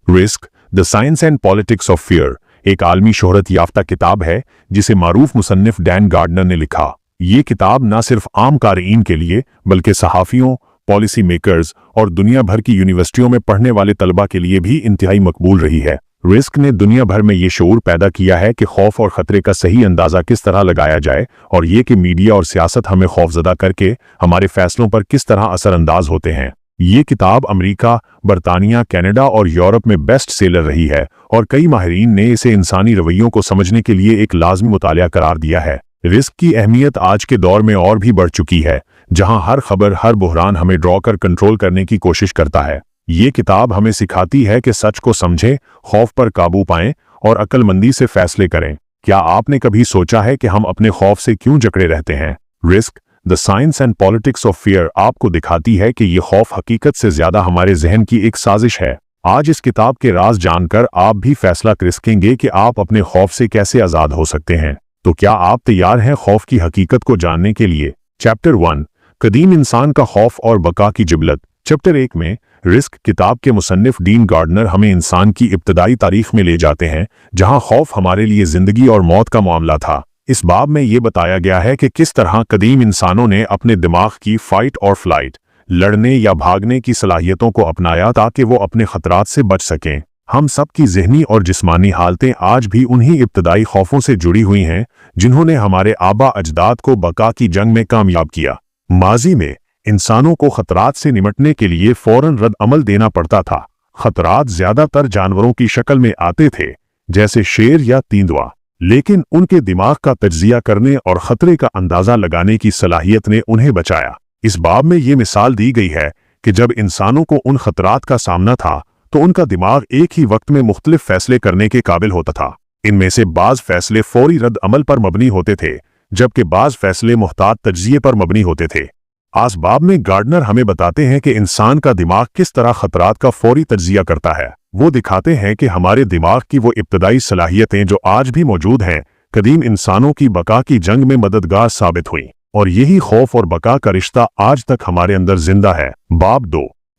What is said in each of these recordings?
Risk the science and politics of fear एक आलमी शोहरत याफ्ता किताब है जिसे मारूफ मुसन्निफ डैन गार्डनर ने लिखा। ये किताब न सिर्फ आम क़ारीन के लिए बल्कि सहाफ़ियों, पॉलिसी मेकर्स और दुनिया भर की यूनिवर्सिटियों में पढ़ने वाले तलबा के लिए भी इंतहाई मकबूल रही है। रिस्क ने दुनिया भर में ये शऊर पैदा किया है कि खौफ और ख़तरे का सही अंदाज़ा किस तरह लगाया जाए और ये कि मीडिया और सियासत हमें खौफजदा करके हमारे फैसलों पर किस तरह असरअंदाज होते हैं। ये किताब अमेरिका, बरतानिया, कनाडा और यूरोप में बेस्ट सेलर रही है और कई माहिरीन ने इसे इंसानी रवैयों को समझने के लिए एक लाजमी मुतालिया करार दिया है। रिस्क की अहमियत आज के दौर में और भी बढ़ चुकी है, जहां हर खबर, हर बुहरान हमें ड्रॉ कर कंट्रोल करने की कोशिश करता है। ये किताब हमें सिखाती है कि सच को समझें, खौफ पर काबू पाएं और अक्लमंदी से फैसले करें। क्या आपने कभी सोचा है कि हम अपने खौफ से क्यों जकड़े रहते हैं? Risk the science and politics of fear आपको दिखाती है कि ये खौफ हकीकत से ज्यादा हमारे जहन की एक साजिश है। आज इस किताब के राज जानकर आप भी फैसला कर सकेंगे कि आप अपने खौफ से कैसे आजाद हो सकते हैं। तो क्या आप तैयार हैं खौफ की हकीकत को जानने के लिए? चैप्टर 1 कदीम इंसान का खौफ और बका की जिबलत। चैप्टर 1 में रिस्क किताब के मुसन्निफ डीन गार्डनर हमें इंसान की इब्तदाई तारीख में ले जाते हैं, जहां खौफ हमारे लिए जिंदगी और मौत का मामला था। इस बाब में ये बताया गया है कि किस तरह कदीम इंसानों ने अपने दिमाग की फाइट और फ्लाइट, लड़ने या भागने की सलाहियतों को अपनाया ताकि वो अपने खतरात से बच सकें। हम सब की ज़हनी और जिस्मानी हालतें आज भी उन्हीं इब्तदाई खौफों से जुड़ी हुई हैं जिन्होंने हमारे आबा अजदाद को बका की जंग में कामयाब किया। माजी में इंसानों को खतरात से निमटने के लिए फौरन रद्द अमल देना पड़ता था। खतरात ज्यादातर जानवरों की शक्ल में आते थे, जैसे शेर या तेंदुआ, लेकिन उनके दिमाग का तज्जिया करने और खतरे का अंदाजा लगाने की सलाहियत ने उन्हें बचाया। इस बाब में ये मिसाल दी गई है कि जब इंसानों को उन खतरात का सामना था तो उनका दिमाग एक ही वक्त में मुख्तलिफ फैसले करने के काबिल होता था। इनमें से बाज फैसले फौरी रद्द अमल पर मबनी होते थे, जबकि बाज फैसले मुहतात तज्जिये पर मबनी होते थे। आज बाब में गार्डनर हमें बताते हैं कि इंसान का दिमाग किस तरह खतरात का फौरी तज्जिया करता है। वो दिखाते हैं कि हमारे दिमाग की वो इब्तदाई सलाहियतें जो आज भी मौजूद हैं, कदीम इंसानों की बका की जंग में मददगार साबित हुई और यही खौफ और बका का रिश्ता आज तक हमारे अंदर जिंदा है। बाब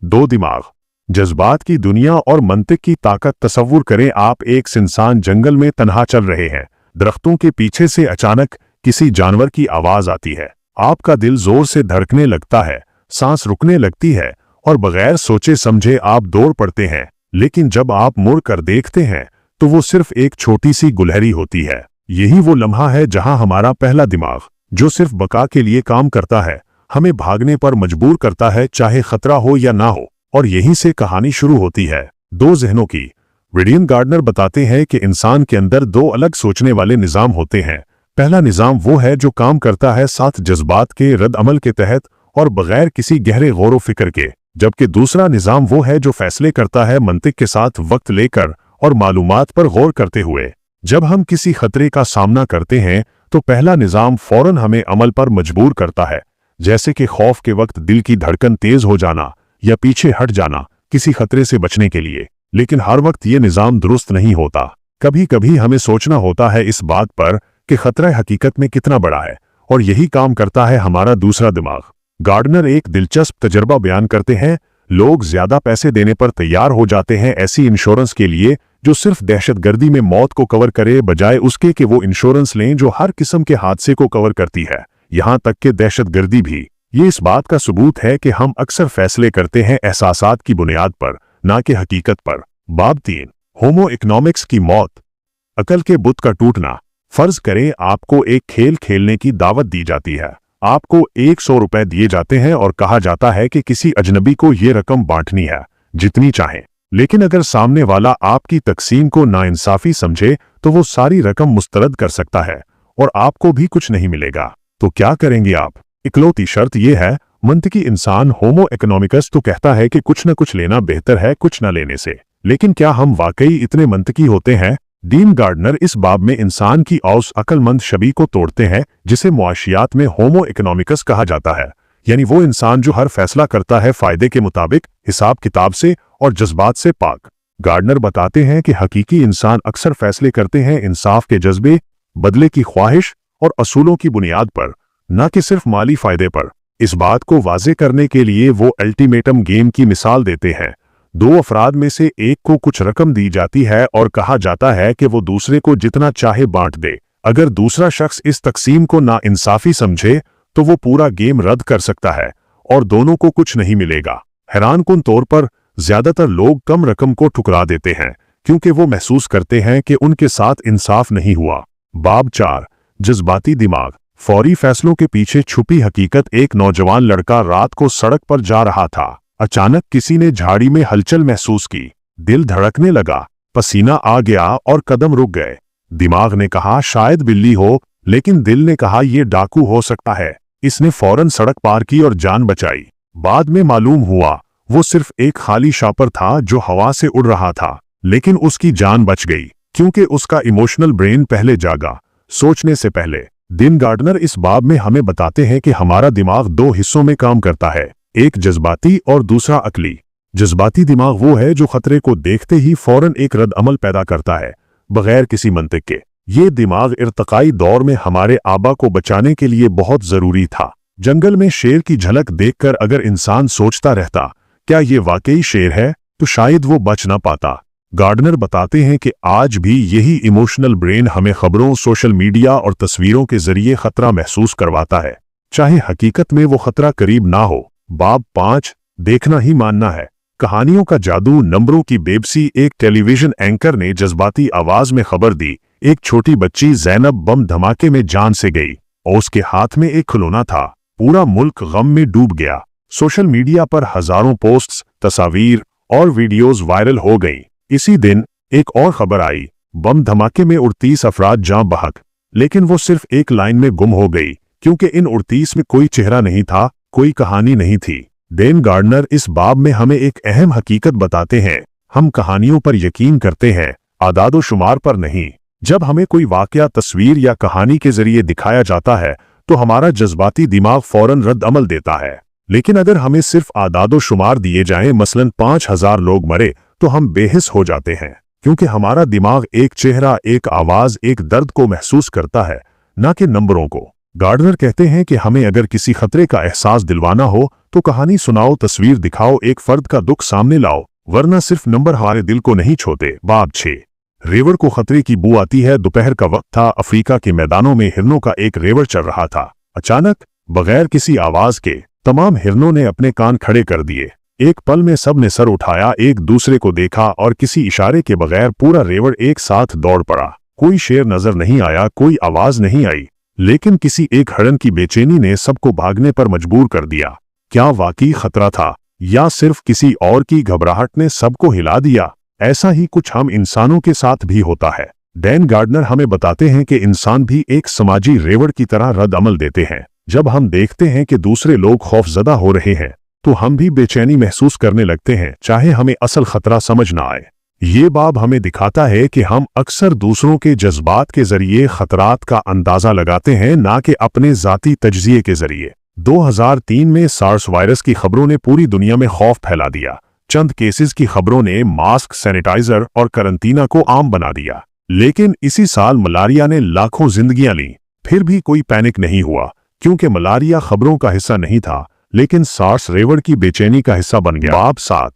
2 दिमाग, जज्बात की दुनिया और मंतिक की ताकत। तसव्वुर करें आप एक इंसान जंगल में तन्हा चल रहे हैं। दरख्तों के पीछे से अचानक किसी जानवर की आवाज आती है। आपका दिल जोर से धड़कने लगता है, सांस रुकने लगती है और बगैर सोचे समझे आप दौड़ पड़ते हैं। लेकिन जब आप मुड़ कर देखते हैं तो वो सिर्फ एक छोटी सी गुलहरी होती है। यही वो लम्हा है जहां हमारा पहला दिमाग, जो सिर्फ बका के लिए काम करता है, हमें भागने पर मजबूर करता है, चाहे खतरा हो या ना हो। और यहीं से कहानी शुरू होती है 2 जहनों की। डीन गार्डनर बताते हैं कि इंसान के अंदर 2 अलग सोचने वाले निज़ाम होते हैं। पहला निज़ाम वो है जो काम करता है साथ जज्बात के रद्द अमल के तहत और बगैर किसी गहरे गौर व फिक्र के, जबकि दूसरा निज़ाम वो है जो फैसले करता है मंतिक के साथ वक्त लेकर और मालूमात पर गौर करते हुए। जब हम किसी खतरे का सामना करते हैं तो पहला निज़ाम फौरन हमें अमल पर मजबूर करता है, जैसे कि खौफ के वक्त दिल की धड़कन तेज हो जाना या पीछे हट जाना किसी खतरे से बचने के लिए। लेकिन हर वक्त ये निज़ाम दुरुस्त नहीं होता। कभी कभी हमें सोचना होता है इस बात पर कि खतरा हकीकत में कितना बड़ा है, और यही काम करता है हमारा दूसरा दिमाग। गार्डनर एक दिलचस्प तजर्बा बयान करते हैं। लोग ज्यादा पैसे देने पर तैयार हो जाते हैं ऐसी इंश्योरेंस के लिए जो सिर्फ दहशतगर्दी में मौत को कवर करे, बजाय उसके कि वो इंश्योरेंस लें जो हर किस्म के हादसे को कवर करती है, यहां तक कि दहशतगर्दी भी। ये इस बात का सबूत है कि हम अक्सर फैसले करते हैं एहसासात की बुनियाद पर, ना कि हकीकत पर। बाब 3 होमो इकोनॉमिक्स की मौत, अकल के बुत का टूटना। फर्ज करें आपको एक खेल खेलने की दावत दी जाती है। आपको 100 रुपए दिए जाते हैं और कहा जाता है कि किसी अजनबी को ये रकम बांटनी है, जितनी चाहें। लेकिन अगर सामने वाला आपकी तकसीम को नाइंसाफी समझे तो वो सारी रकम मुस्तरद कर सकता है और आपको भी कुछ नहीं मिलेगा। तो क्या करेंगे आप? इकलौती शर्त यह है, मंतकी इंसान होमो इकोनॉमिकस तो कहता है कि कुछ न कुछ लेना बेहतर है कुछ न लेने से। लेकिन क्या हम वाकई इतने मंतकी होते हैं? डीन गार्डनर इस बाब में इंसान की औस अक्लमंद शबी को तोड़ते हैं, जिसे मुआशियात में होमो इकोनॉमिकस कहा जाता है, यानी वो इंसान जो हर फैसला करता है फायदे के मुताबिक, हिसाब किताब से और जज्बात से पाक। गार्डनर बताते हैं कि हकीकी इंसान अक्सर फैसले करते हैं इंसाफ के जज्बे, बदले की ख्वाहिश और असूलों की बुनियाद पर, न कि सिर्फ माली फायदे पर। इस बात को वाजे करने के लिए वो अल्टीमेटम गेम की मिसाल देते हैं। दो अफराद में से एक को कुछ रकम दी जाती है और कहा जाता है कि वो दूसरे को जितना चाहे बांट दे। अगर दूसरा शख्स इस तकसीम को नाइंसाफी समझे तो वो पूरा गेम रद्द कर सकता है और दोनों को कुछ नहीं मिलेगा। हैरानकुन तौर पर ज्यादातर लोग कम रकम को ठुकरा देते हैं क्योंकि वो महसूस करते हैं कि उनके साथ इंसाफ नहीं हुआ। बाब 4, जज्बाती दिमाग। फौरी फैसलों के पीछे छुपी हकीकत। एक नौजवान लड़का रात को सड़क पर जा रहा था। अचानक किसी ने झाड़ी में हलचल महसूस की। दिल धड़कने लगा, पसीना आ गया और कदम रुक गए। दिमाग ने कहा शायद बिल्ली हो, लेकिन दिल ने कहा यह डाकू हो सकता है। इसने फौरन सड़क पार की और जान बचाई। बाद में मालूम हुआ वो सिर्फ एक खाली शॉपर था जो हवा से उड़ रहा था, लेकिन उसकी जान बच गई क्योंकि उसका इमोशनल ब्रेन पहले जागा, सोचने से पहले। डेन गार्डनर इस बाब में हमें बताते हैं कि हमारा दिमाग दो हिस्सों में काम करता है, एक जज्बाती और दूसरा अकली। जज्बाती दिमाग वो है जो खतरे को देखते ही फौरन एक रद्द अमल पैदा करता है, बगैर किसी मंतिक के। ये दिमाग इर्तकाई दौर में हमारे आबा को बचाने के लिए बहुत जरूरी था। जंगल में शेर की झलक देखकर अगर इंसान सोचता रहता क्या ये वाकई शेर है, तो शायद वो बच ना पाता। गार्डनर बताते हैं कि आज भी यही इमोशनल ब्रेन हमें खबरों, सोशल मीडिया और तस्वीरों के जरिए खतरा महसूस करवाता है, चाहे हकीकत में वो खतरा करीब ना हो। बाब 5, देखना ही मानना है। कहानियों का जादू, नंबरों की बेबसी। एक टेलीविजन एंकर ने जज्बाती आवाज में खबर दी, एक छोटी बच्ची ज़ैनब बम धमाके में जान से गई और उसके हाथ में एक खिलौना था। पूरा मुल्क गम में डूब गया। सोशल मीडिया पर हजारों पोस्ट्स, तस्वीर और वीडियोस वायरल हो गईं। इसी दिन एक और खबर आई, बम धमाके में 38 अफराद जान बहक, लेकिन वो सिर्फ एक लाइन में गुम हो गई क्योंकि इन 38 में कोई चेहरा नहीं था, कोई कहानी नहीं थी। डेन गार्डनर इस बाब में हमें एक अहम हकीकत बताते हैं, हम कहानियों पर यकीन करते हैं, आदादो शुमार पर नहीं। जब हमें कोई वाकया, तस्वीर या कहानी के जरिए दिखाया जाता है तो हमारा जज्बाती दिमाग फौरन रद्द अमल देता है, लेकिन अगर हमें सिर्फ आदादो शुमार दिए जाएं, मसलन 5000 लोग मरे, तो हम बेहिस हो जाते हैं क्योंकि हमारा दिमाग एक चेहरा, एक आवाज, एक दर्द को महसूस करता है, न कि नंबरों को। गार्डनर कहते हैं कि हमें अगर किसी खतरे का एहसास दिलवाना हो तो कहानी सुनाओ, तस्वीर दिखाओ, एक फर्द का दुख सामने लाओ, वरना सिर्फ नंबर हमारे दिल को नहीं छोते। बाब 6, रेवड़ को खतरे की बू आती है। दोपहर का वक्त था। अफ्रीका के मैदानों में हिरनों का एक रेवड़ चल रहा था। अचानक बगैर किसी आवाज के तमाम हिरनों ने अपने कान खड़े कर दिए। एक पल में सब ने सर उठाया, एक दूसरे को देखा और किसी इशारे के बगैर पूरा रेवड़ एक साथ दौड़ पड़ा। कोई शेर नजर नहीं आया, कोई आवाज नहीं आई, लेकिन किसी एक हरन की बेचैनी ने सबको भागने पर मजबूर कर दिया। क्या वाकई खतरा था या सिर्फ किसी और की घबराहट ने सबको हिला दिया? ऐसा ही कुछ हम इंसानों के साथ भी होता है। डेन गार्डनर हमें बताते हैं कि इंसान भी एक समाजी रेवड़ की तरह रद्द अमल देते हैं। जब हम देखते हैं कि दूसरे लोग खौफजदा हो रहे हैं तो हम भी बेचैनी महसूस करने लगते हैं, चाहे हमें असल खतरा समझ ना आए। ये बाब हमें दिखाता है कि हम अक्सर दूसरों के जज्बात के जरिए खतरात का अंदाजा लगाते हैं, ना कि अपने जाती तज्जिए के जरिए। 2003 में सार्स वायरस की खबरों ने पूरी दुनिया में खौफ फैला दिया। चंद केसेस की खबरों ने मास्क, सैनिटाइजर और करंटीना को आम बना दिया। लेकिन इसी साल मलेरिया ने लाखों जिंदगियां लीं। फिर भी कोई पैनिक नहीं हुआ क्योंकि मलेरिया खबरों का हिस्सा नहीं था, लेकिन सार्स रेवड़ की बेचैनी का हिस्सा बन गया। बाब 7,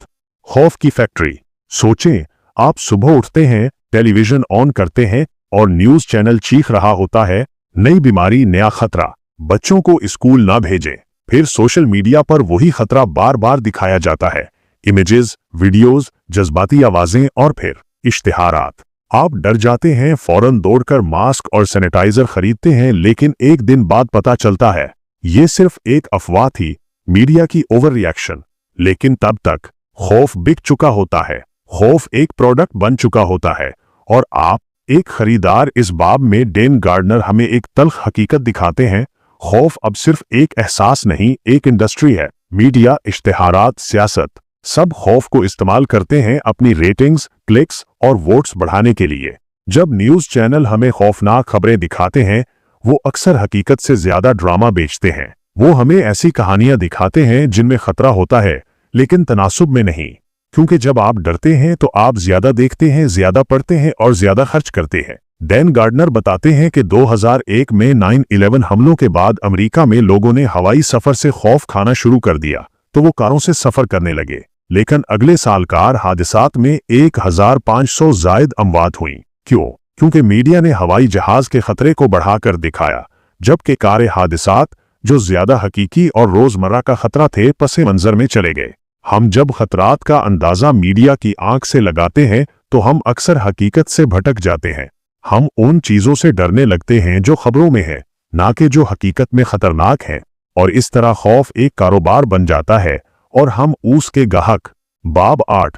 खौफ की फैक्ट्री। सोचें, आप सुबह उठते हैं, टेलीविजन ऑन करते हैं और न्यूज चैनल चीख रहा होता है, नई बीमारी, नया खतरा, बच्चों को स्कूल ना भेजें। फिर सोशल मीडिया पर वही खतरा बार बार दिखाया जाता है, इमेजेस, वीडियोस, जज्बाती आवाजें और फिर इश्तिहारात। आप डर जाते हैं, फौरन दौड़कर मास्क और सैनिटाइजर खरीदते हैं, लेकिन एक दिन बाद पता चलता है ये सिर्फ एक अफवाह थी, मीडिया की ओवर रिएक्शन। लेकिन तब तक खौफ बिक चुका होता है, खौफ एक प्रोडक्ट बन चुका होता है और आप एक खरीदार। इस बाब में डेन गार्डनर हमें एक तल्ख हकीकत दिखाते हैं, खौफ अब सिर्फ एक एहसास नहीं, एक इंडस्ट्री है। मीडिया, इश्तिहारात, सियासत, सब खौफ को इस्तेमाल करते हैं अपनी रेटिंग्स, क्लिक्स और वोट्स बढ़ाने के लिए। जब न्यूज चैनल हमें खौफनाक खबरें दिखाते हैं, वो अक्सर हकीकत से ज्यादा ड्रामा बेचते हैं। वो हमें ऐसी कहानियां दिखाते हैं जिनमें खतरा होता है, लेकिन तनासुब में नहीं। क्योंकि जब आप डरते हैं तो आप ज्यादा देखते हैं, ज्यादा पढ़ते हैं और ज्यादा खर्च करते हैं। डेन गार्डनर बताते हैं कि 2001 में 9/11 हमलों के बाद अमेरिका में लोगों ने हवाई सफर से खौफ खाना शुरू कर दिया, तो वो कारों से सफर करने लगे। लेकिन अगले साल कार हादसात में 1500 जायद अमवात हुई। क्यों? क्योंकि मीडिया ने हवाई जहाज के खतरे को बढ़ाकर दिखाया, जबकि कार हादसात जो ज्यादा हकीकी और रोजमर्रा का खतरा थे पसे मंजर में चले गए। हम जब खतरात का अंदाजा मीडिया की आंख से लगाते हैं तो हम अक्सर हकीकत से भटक जाते हैं। हम उन चीजों से डरने लगते हैं जो खबरों में है, ना कि जो हकीकत में खतरनाक है, और इस तरह खौफ एक कारोबार बन जाता है और हम उसके गाहक। बाब 8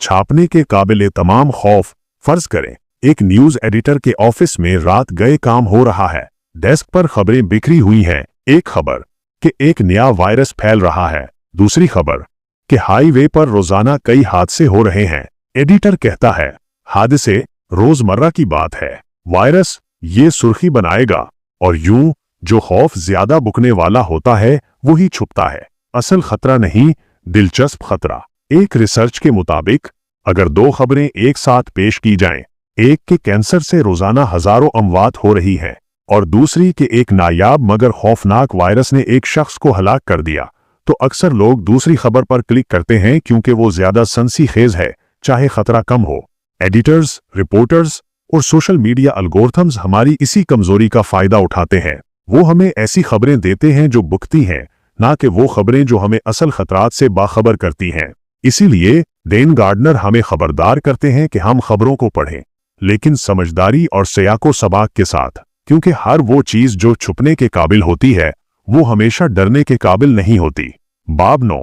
छापने के काबिल तमाम खौफ। फर्ज करें एक न्यूज एडिटर के ऑफिस में रात गए काम हो रहा है। डेस्क पर खबरें बिखरी हुई हैं। एक खबर कि एक नया वायरस फैल रहा है, दूसरी खबर कि हाईवे पर रोजाना कई हादसे हो रहे हैं। एडिटर कहता है हादसे रोजमर्रा की बात है, वायरस ये सुर्खी बनाएगा, और यूं जो खौफ ज्यादा बुकने वाला होता है वही छुपता है। असल खतरा नहीं, दिलचस्प खतरा। एक रिसर्च के मुताबिक अगर दो खबरें एक साथ पेश की जाएं, एक के कैंसर से रोजाना हजारों अमवात हो रही हैं और दूसरी के एक नायाब मगर खौफनाक वायरस ने एक शख्स को हलाक कर दिया, तो अक्सर लोग दूसरी खबर पर क्लिक करते हैं क्योंकि वो ज्यादा सनसीखेज है, चाहे खतरा कम हो। एडिटर्स, रिपोर्टर्स और सोशल मीडिया एल्गोरिथम्स हमारी इसी कमजोरी का फायदा उठाते हैं। वो हमें ऐसी खबरें देते हैं जो बुकती हैं, ना कि वो खबरें जो हमें असल खतरात से बाखबर करती हैं। इसीलिए डैन गार्डनर हमें खबरदार करते हैं कि हम खबरों को पढ़ें, लेकिन समझदारी और सयाको सबाक के साथ, क्योंकि हर वो चीज जो छुपने के काबिल होती है वो हमेशा डरने के काबिल नहीं होती। बाब 9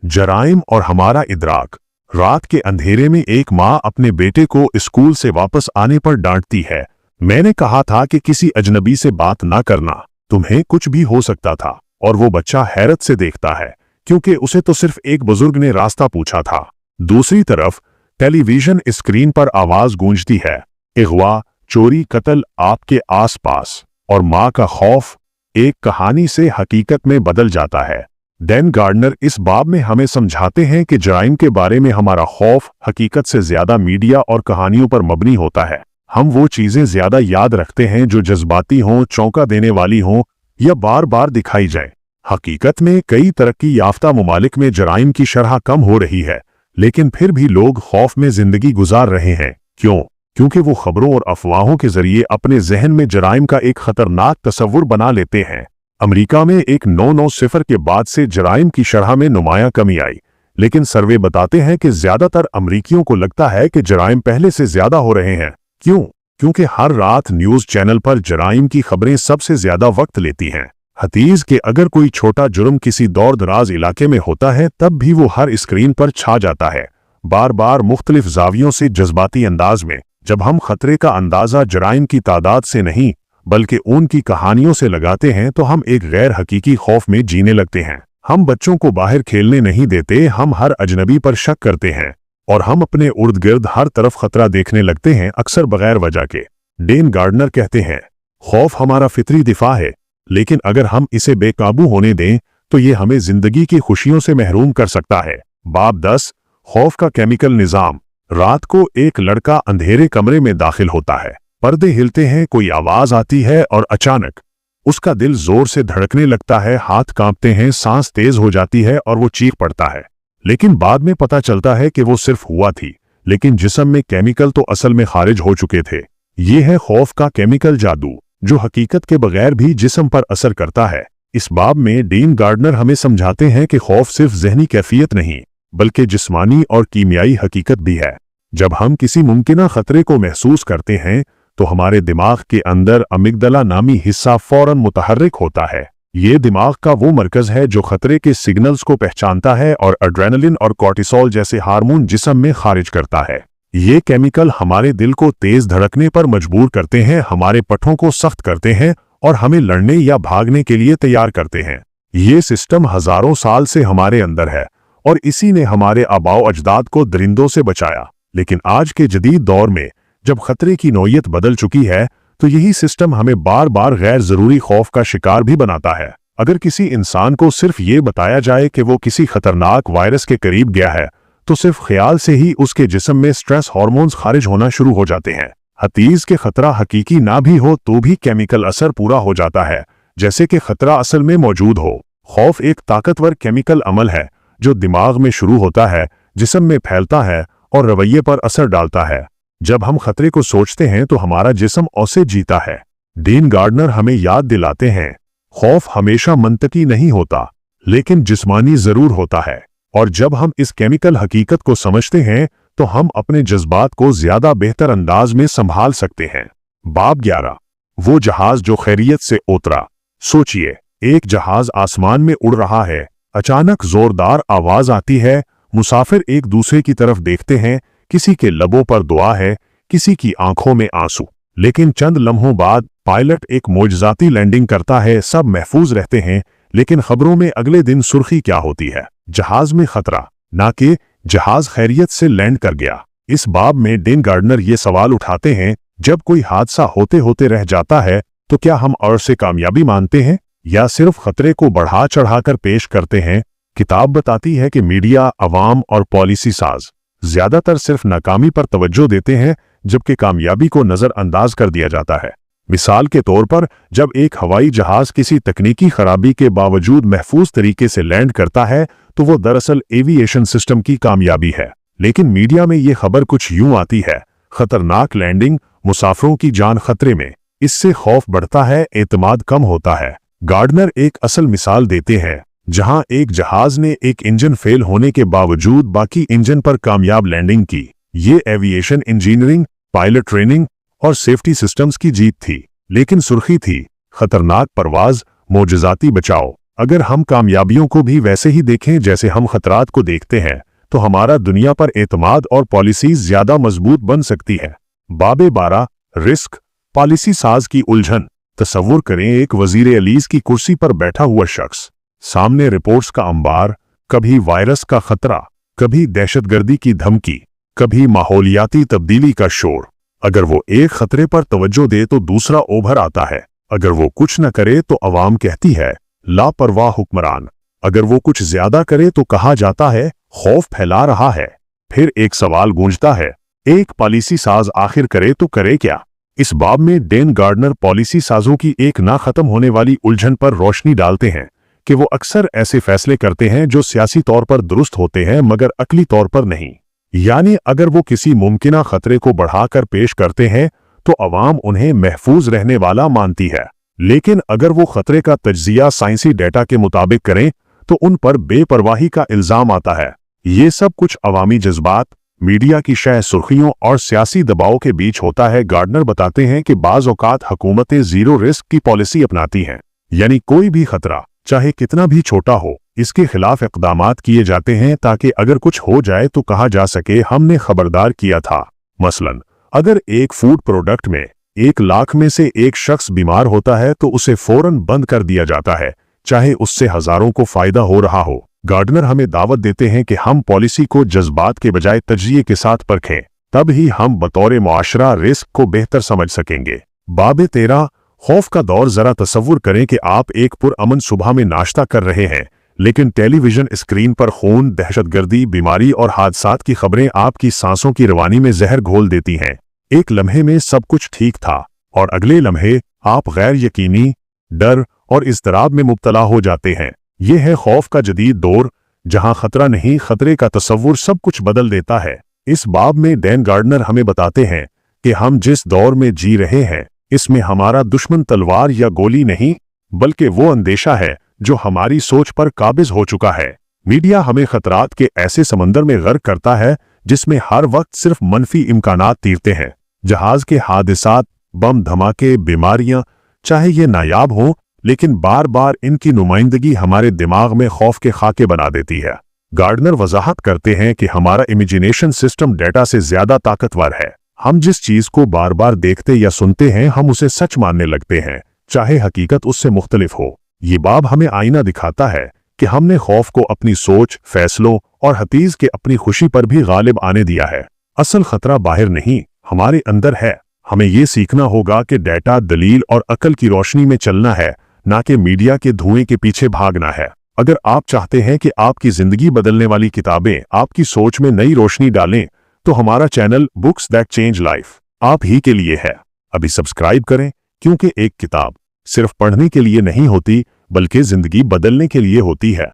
जराइम और हमारा इदराक। रात के अंधेरे में एक माँ अपने बेटे को स्कूल से वापस आने पर डांटती है, मैंने कहा था कि किसी अजनबी से बात ना करना, तुम्हें कुछ भी हो सकता था। और वो बच्चा हैरत से देखता है क्योंकि उसे तो सिर्फ एक बुजुर्ग ने रास्ता पूछा था। दूसरी तरफ टेलीविजन स्क्रीन पर आवाज गूंजती है, अगवा, चोरी, कत्ल आपके आसपास, और माँ का खौफ एक कहानी से हकीकत में बदल जाता है। डैन गार्डनर इस बाब में हमें समझाते हैं कि जराइम के बारे में हमारा खौफ हकीकत से ज्यादा मीडिया और कहानियों पर मबनी होता है। हम वो चीजें ज्यादा याद रखते हैं जो जज्बाती हों, चौंका देने वाली हों या बार बार दिखाई जाए। हकीकत में कई तरक्की याफ्ता मुमालिक में जराइम की शरह कम हो रही है, लेकिन फिर भी लोग खौफ में जिंदगी गुजार रहे हैं। क्यों? क्योंकि वो खबरों और अफवाहों के जरिए अपने जहन में जराइम का एक खतरनाक तस्वुर बना लेते हैं। अमेरिका में एक 990 के बाद से जराइम की शरह में नुमाया कमी आई, लेकिन सर्वे बताते हैं कि ज्यादातर अमरीकियों को लगता है कि जराइम पहले से ज्यादा हो रहे हैं। क्यों? क्योंकि हर रात न्यूज चैनल पर जराइम की खबरें सबसे ज्यादा वक्त लेती हैं। हतीज के अगर कोई छोटा जुर्म किसी दौर दराज इलाके में होता है तब भी वो हर स्क्रीन पर छा जाता है, बार बार मुख्तलिफ जावियों से जज्बाती अंदाज में। जब हम खतरे का अंदाजा जराइम की तादाद से नहीं बल्कि उनकी कहानियों से लगाते हैं तो हम एक गैर हकीकी खौफ में जीने लगते हैं। हम बच्चों को बाहर खेलने नहीं देते, हम हर अजनबी पर शक करते हैं और हम अपने उर्द गिर्द हर तरफ खतरा देखने लगते हैं, अक्सर बगैर वजह के। डैन गार्डनर कहते हैं खौफ हमारा फितरी दिफा है, लेकिन अगर हम इसे बेकाबू होने दें तो ये हमें जिंदगी की खुशियों से महरूम कर सकता है। बाब 10 खौफ का केमिकल निजाम। रात को एक लड़का अंधेरे कमरे में दाखिल होता है, पर्दे हिलते हैं, कोई आवाज आती है और अचानक उसका दिल जोर से धड़कने लगता है, हाथ कांपते हैं, सांस तेज हो जाती है और वो चीख पड़ता है। लेकिन बाद में पता चलता है कि वो सिर्फ हुआ थी, लेकिन जिस्म में केमिकल तो असल में खारिज हो चुके थे। ये है खौफ का केमिकल जादू जो हकीकत के बगैर भी जिस्म पर असर करता है। इस बाब में डैन गार्डनर हमें समझाते हैं कि खौफ सिर्फ ज़हनी कैफियत नहीं बल्कि जिस्मानी और कीमियाई हकीकत भी है। जब हम किसी मुमकिना खतरे को महसूस करते हैं तो हमारे दिमाग के अंदर अमिगदला नामी हिस्सा फौरन मुतहर्रिक होता है। ये दिमाग का वो मरकज है जो खतरे के सिग्नल्स को पहचानता है और एड्रेनलिन और कॉर्टिसोल जैसे हार्मोन जिस्म में खारिज करता है। ये केमिकल हमारे दिल को तेज धड़कने पर मजबूर करते हैं, हमारे पठों को सख्त करते हैं और हमें लड़ने या भागने के लिए तैयार करते हैं। ये सिस्टम हजारों साल से हमारे अंदर है और इसी ने हमारे आबाओ अजदाद को दरिंदों से बचाया। लेकिन आज के जदीद दौर में जब खतरे की नौयत बदल चुकी है तो यही सिस्टम हमें बार बार गैर जरूरी खौफ का शिकार भी बनाता है। अगर किसी इंसान को सिर्फ ये बताया जाए कि वो किसी खतरनाक वायरस के करीब गया है तो सिर्फ ख्याल से ही उसके जिस्म में स्ट्रेस हार्मोन्स खारिज होना शुरू हो जाते हैं। हतीज के खतरा हकीकी ना भी हो तो भी केमिकल असर पूरा हो जाता है जैसे कि खतरा असल में मौजूद हो। खौफ एक ताकतवर केमिकल अमल है जो दिमाग में शुरू होता है जिस्म में फैलता है और रवैये पर असर डालता है। जब हम खतरे को सोचते हैं तो हमारा जिस्म उसे जीता है। डेन गार्डनर हमें याद दिलाते हैं, खौफ हमेशा मंतकी नहीं होता, लेकिन जिस्मानी जरूर होता है। और जब हम इस केमिकल हकीकत को समझते हैं तो हम अपने जज्बात को ज्यादा बेहतर अंदाज में संभाल सकते हैं। बाब 11, वो जहाज जो खैरियत से उतरा। सोचिए, एक जहाज आसमान में उड़ रहा है, अचानक जोरदार आवाज आती है, मुसाफिर एक दूसरे की तरफ देखते हैं, किसी के लबों पर दुआ है, किसी की आंखों में आंसू। लेकिन चंद लम्हों बाद पायलट एक मोजज़ाती लैंडिंग करता है, सब महफूज रहते हैं। लेकिन खबरों में अगले दिन सुर्खी क्या होती है? जहाज में खतरा, ना कि जहाज खैरियत से लैंड कर गया। इस बाब में डेन गार्डनर ये सवाल उठाते हैं, जब कोई हादसा होते होते रह जाता है तो क्या हम और से कामयाबी मानते हैं या सिर्फ खतरे को बढ़ा चढ़ाकर पेश करते हैं? किताब बताती है कि मीडिया, अवाम और पॉलिसी साज ज्यादातर सिर्फ नाकामी पर तवज्जो देते हैं, जबकि कामयाबी को नजरअंदाज कर दिया जाता है। मिसाल के तौर पर, जब एक हवाई जहाज किसी तकनीकी खराबी के बावजूद महफूज तरीके से लैंड करता है तो वो दरअसल एविएशन सिस्टम की कामयाबी है। लेकिन मीडिया में ये खबर कुछ यूं आती है, खतरनाक लैंडिंग, मुसाफिरों की जान खतरे में। इससे खौफ बढ़ता है, एतमाद कम होता है। गार्डनर एक असल मिसाल देते हैं, जहां एक जहाज ने एक इंजन फेल होने के बावजूद बाकी इंजन पर कामयाब लैंडिंग की। ये एविएशन इंजीनियरिंग, पायलट ट्रेनिंग और सेफ्टी सिस्टम्स की जीत थी। लेकिन सुर्खी थी, खतरनाक परवाज, मोजज़ाती बचाव। अगर हम कामयाबियों को भी वैसे ही देखें जैसे हम खतरात को देखते हैं तो हमारा दुनिया पर एतमाद और पॉलिसीज ज्यादा मजबूत बन सकती है। बाबे 12, रिस्क, पॉलिसी साज की उलझन। तसव्वुर करें, एक वजीर अलीज की कुर्सी पर बैठा हुआ शख्स, सामने रिपोर्ट्स का अंबार, कभी वायरस का खतरा, कभी दहशतगर्दी की धमकी, कभी माहौलियाती तब्दीली का शोर। अगर वो एक खतरे पर तवज्जो दे तो दूसरा उभर आता है। अगर वो कुछ न करे तो अवाम कहती है लापरवाह हुक्मरान। अगर वो कुछ ज्यादा करे तो कहा जाता है खौफ फैला रहा है। फिर एक सवाल गूंजता है, एक पॉलिसी साज आखिर करे तो करे क्या? इस बाब में डेन गार्डनर पॉलिसी साजों की एक ना खत्म होने वाली उलझन पर रोशनी डालते हैं कि वो अक्सर ऐसे फैसले करते हैं जो सियासी तौर पर दुरुस्त होते हैं मगर अकली तौर पर नहीं। यानी अगर वो किसी मुमकिना खतरे को बढ़ाकर पेश करते हैं तो अवाम उन्हें महफूज रहने वाला मानती है, लेकिन अगर वो खतरे का तज्जिया साइंसी डेटा के मुताबिक करें तो उन पर बेपरवाही का इल्जाम आता है। ये सब कुछ अवामी जज्बात, मीडिया की शह सुर्खियों और सियासी दबाव के बीच होता है। गार्डनर बताते हैं कि बाज़ औक़ात हुकूमतें जीरो रिस्क की पॉलिसी अपनाती हैं, यानी कोई भी खतरा चाहे कितना भी छोटा हो, इसके खिलाफ इक़दामात किए जाते हैं ताकि अगर कुछ हो जाए तो कहा जा सके हमने खबरदार किया था। मसलन, अगर एक फूड प्रोडक्ट में 1 लाख में से एक शख्स बीमार होता है तो उसे फौरन बंद कर दिया जाता है, चाहे उससे हजारों को फायदा हो रहा हो। गार्डनर हमें दावत देते हैं कि हम पॉलिसी को जज्बात के बजाय तज्जिए के साथ परखें, तब ही हम बतौर मुआशरा रिस्क को बेहतर समझ सकेंगे। बाब 13, खौफ का दौर। जरा तसव्वुर करें कि आप एक पुरअमन सुबह में नाश्ता कर रहे हैं, लेकिन टेलीविजन स्क्रीन पर खून, दहशतगर्दी, बीमारी और हादसात की खबरें आपकी सांसों की रवानी में जहर घोल देती हैं। एक लम्हे में सब कुछ ठीक था और अगले लम्हे आप गैर यकीनी, डर और इज़्तिराब में मुब्तला हो जाते हैं। यह है खौफ का जदीद दौर, जहां खतरा नहीं, खतरे का तसव्वुर सब कुछ बदल देता है। इस बाब में डेन गार्डनर हमें बताते हैं कि हम जिस दौर में जी रहे हैं इसमें हमारा दुश्मन तलवार या गोली नहीं, बल्कि वो अंदेशा है जो हमारी सोच पर काबिज हो चुका है। मीडिया हमें खतरात के ऐसे समंदर में गर्क करता है जिसमें हर वक्त सिर्फ मनफी इम्कानात तीरते हैं। जहाज के हादसात, बम धमाके, बीमारियां, चाहे ये नायाब हों, लेकिन बार बार इनकी नुमाइंदगी हमारे दिमाग में खौफ के खाके बना देती है। गार्डनर वजाहत करते हैं कि हमारा इमेजिनेशन सिस्टम डेटा से ज्यादा ताकतवर है। हम जिस चीज को बार बार देखते या सुनते हैं हम उसे सच मानने लगते हैं, चाहे हकीकत उससे मुख्तलिफ हो। ये बाब हमें आईना दिखाता है कि हमने खौफ को अपनी सोच, फैसलों और हतीज के अपनी खुशी पर भी गालिब आने दिया है। असल खतरा बाहर नहीं, हमारे अंदर है। हमें ये सीखना होगा कि डेटा, दलील और अकल की रोशनी में चलना है, ना कि मीडिया के धुएं के पीछे भागना है। अगर आप चाहते हैं कि आपकी जिंदगी बदलने वाली किताबें आपकी सोच में नई रोशनी डालें तो हमारा channel books that change life आप ही के लिए है। अभी सब्सक्राइब करें, क्योंकि एक किताब सिर्फ पढ़ने के लिए नहीं होती बल्कि जिंदगी बदलने के लिए होती है।